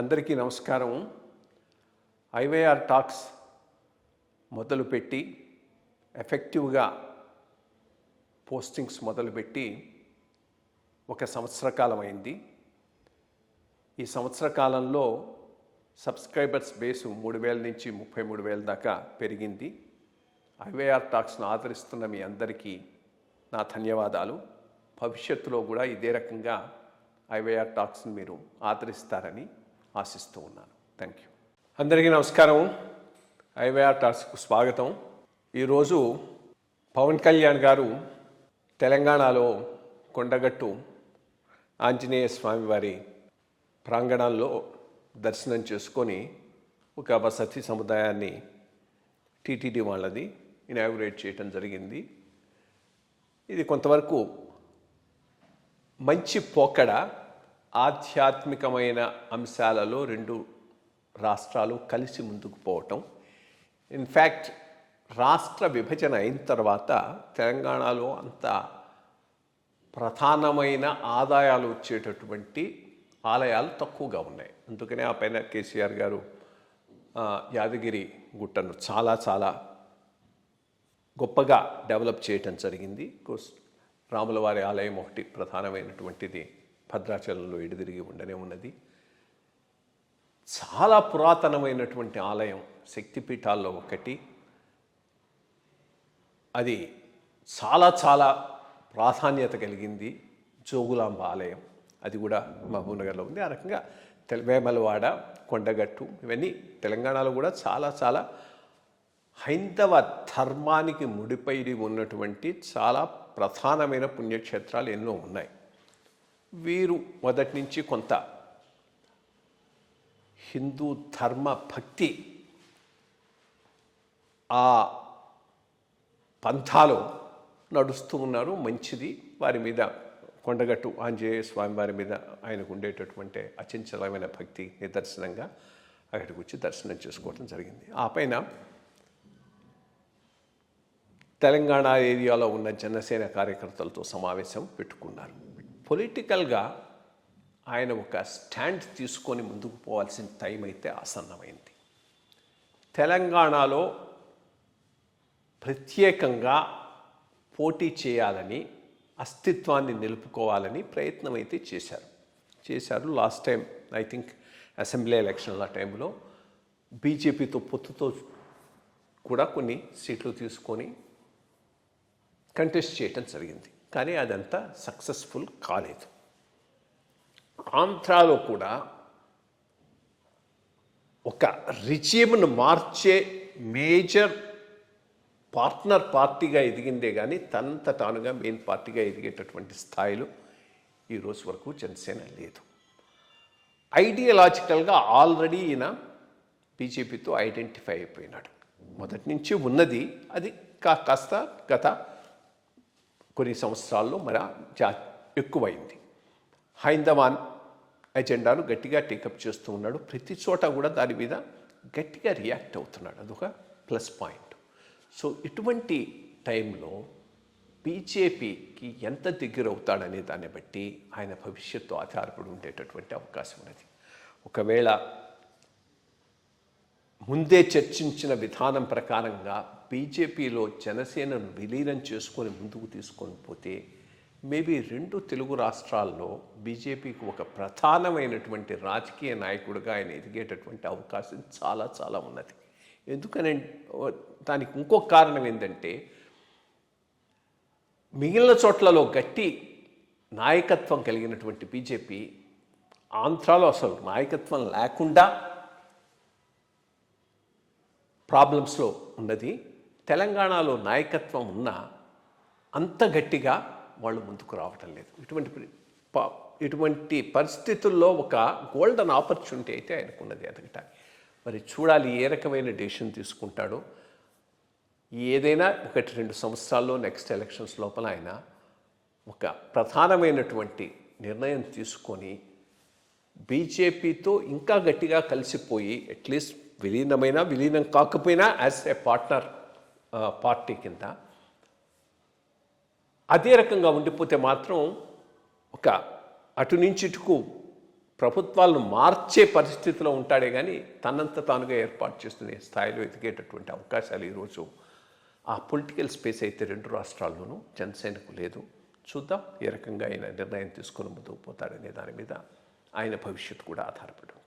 అందరికీ నమస్కారం. IYR talks మొదలుపెట్టి ఎఫెక్టివ్గా పోస్టింగ్స్ మొదలుపెట్టి ఒక సంవత్సర కాలం అయింది. ఈ సంవత్సర కాలంలో సబ్స్క్రైబర్స్ బేసు 3,000 నుంచి 33,000 దాకా పెరిగింది. ఐవైఆర్ టాక్స్ను ఆదరిస్తున్న మీ అందరికీ నా ధన్యవాదాలు. భవిష్యత్తులో కూడా ఇదే రకంగా ఐవైఆర్ టాక్స్ని మీరు ఆదరిస్తారని ఆశిస్తూ ఉన్నాను. Thank you. అందరికీ నమస్కారం. ఐవైఆర్ టాక్స్కు స్వాగతం. ఈరోజు పవన్ కళ్యాణ్ గారు తెలంగాణలో కొండగట్టు ఆంజనేయ స్వామి వారి ప్రాంగణంలో దర్శనం చేసుకొని ఒక వసతి సముదాయాన్ని టీటీడీ వాళ్ళది ఇనాగ్రేట్ చేయటం జరిగింది. ఇది కొంతవరకు మంచి పోకడ. ఆధ్యాత్మికమైన అంశాలలో రెండు రాష్ట్రాలు కలిసి ముందుకు పోవటం. ఇన్ఫ్యాక్ట్ రాష్ట్ర విభజన అయిన తర్వాత తెలంగాణలో అంత ప్రధానమైన ఆదాయాలు వచ్చేటటువంటి ఆలయాలు తక్కువగా ఉన్నాయి. అందుకనే ఆ పైన కేసీఆర్ గారు యాదగిరి గుట్టను చాలా చాలా గొప్పగా డెవలప్ చేయటం జరిగింది. కోర్స్ రాములవారి ఆలయం ఒకటి ప్రధానమైనటువంటిది భద్రాచలంలో ఎడుదిరిగి ఉండనే ఉన్నది. చాలా పురాతనమైనటువంటి ఆలయం, శక్తిపీఠాల్లో ఒకటి. అది చాలా చాలా ప్రాధాన్యత కలిగింది. జోగులాంబ ఆలయం, అది కూడా మహబూబ్నగర్లో ఉంది. ఆ రకంగా వేమలవాడ, కొండగట్టు ఇవన్నీ తెలంగాణలో కూడా చాలా చాలా హైందవ ధర్మానికి ముడిపడి ఉన్నటువంటి చాలా ప్రధానమైన పుణ్యక్షేత్రాలు ఎన్నో ఉన్నాయి. వీరు మొదటి నుంచి కొంత హిందూ ధర్మ భక్తి ఆ పంథాలో నడుస్తూ ఉన్నారు. మంచిది. వారి మీద కొండగట్టు ఆంజనేయ స్వామి వారి మీద ఆయనకు ఉండేటటువంటి అచంచలమైన భక్తి నిదర్శనంగా అక్కడికి వచ్చి దర్శనం చేసుకోవడం జరిగింది. ఆ పైన తెలంగాణ ఏరియాలో ఉన్న జనసేన కార్యకర్తలతో సమావేశం పెట్టుకున్నారు. పొలిటికల్గా ఆయన ఒక స్టాండ్ తీసుకొని ముందుకు పోవాల్సిన టైం అయితే ఆసన్నమైంది. తెలంగాణలో ప్రత్యేకంగా పోటీ చేయాలని, అస్తిత్వాన్ని నిలుపుకోవాలని ప్రయత్నం అయితే చేశారు. Last time I think assembly ఎలక్షన్ల టైంలో బీజేపీతో పొత్తుతో కూడా కొన్ని సీట్లు తీసుకొని కంటెస్ట్ చేయటం జరిగింది. కానీ అదంతా సక్సెస్ఫుల్ కాలేదు. ఆంధ్రాలో కూడా ఒక రిజిమ్ను మార్చే మేజర్ పార్ట్నర్ పార్టీగా ఎదిగిందే కానీ తనంత తానుగా మెయిన్ పార్టీగా ఎదిగేటటువంటి స్థాయిలో ఈరోజు వరకు జనసేన లేదు. ఐడియాలజికల్గా ఆల్రెడీ ఈయన బీజేపీతో ఐడెంటిఫై అయిపోయినాడు. మొదటి నుంచి ఉన్నది అది కాస్త గత కొన్ని సంవత్సరాల్లో ఎక్కువైంది. హైందవాన్ ఎజెండాను గట్టిగా టేకప్ చేస్తూ ఉన్నాడు. ప్రతి చోట కూడా దాని మీద గట్టిగా రియాక్ట్ అవుతున్నాడు. అదొక ప్లస్ పాయింట్. సో ఇటువంటి టైంలో బీజేపీకి ఎంత దగ్గర అవుతాడనే దాన్ని బట్టి ఆయన భవిష్యత్తు ఆధారపడి ఉండేటటువంటి అవకాశం ఉన్నది. ఒకవేళ ముందే చర్చించిన విధానం ప్రకారంగా బీజేపీలో జనసేనను విలీనం చేసుకొని ముందుకు తీసుకొని పోతే మేబీ రెండు తెలుగు రాష్ట్రాల్లో బీజేపీకి ఒక ప్రధానమైనటువంటి రాజకీయ నాయకుడిగా ఆయన ఎదిగేటటువంటి అవకాశం చాలా చాలా ఉన్నది. ఎందుకని దానికి ఇంకొక కారణం ఏంటంటే మిగిలిన చోట్లలో గట్టి నాయకత్వం కలిగినటువంటి బీజేపీ ఆంధ్రాలో అసలు నాయకత్వం లేకుండా ప్రాబ్లమ్స్లో ఉన్నది. తెలంగాణలో నాయకత్వం ఉన్నా అంత గట్టిగా వాళ్ళు ముందుకు రావటం లేదు. ఇటువంటి పరిస్థితుల్లో ఒక గోల్డెన్ ఆపర్చునిటీ అయితే ఆయనకున్నది ఎదగటానికి. మరి చూడాలి ఏ రకమైన డెసిషన్ తీసుకుంటాడో. ఏదైనా 1-2 సంవత్సరాల్లో నెక్స్ట్ ఎలక్షన్స్ లోపల ఆయన ఒక ప్రధానమైనటువంటి నిర్ణయం తీసుకొని బీజేపీతో ఇంకా గట్టిగా కలిసిపోయి అట్లీస్ట్ విలీనం కాకపోయినా యాజ్ ఏ పార్ట్నర్ పార్టీ కింద అదే రకంగా ఉండిపోతే మాత్రం ఒక అటు నుంచి ఇటుకు ప్రభుత్వాలను మార్చే పరిస్థితిలో ఉంటాడే కానీ తనంత తానుగా ఏర్పాటు చేసుకునే స్థాయిలో ఎదిగేటటువంటి అవకాశాలు ఈరోజు ఆ పొలిటికల్ స్పేస్ అయితే రెండు రాష్ట్రాల్లోనూ జనసేనకు లేదు. చూద్దాం ఏ రకంగా ఆయన నిర్ణయం తీసుకొని ముందుకు పోతాడనే దాని మీద ఆయన భవిష్యత్తు కూడా ఆధారపడి ఉంది.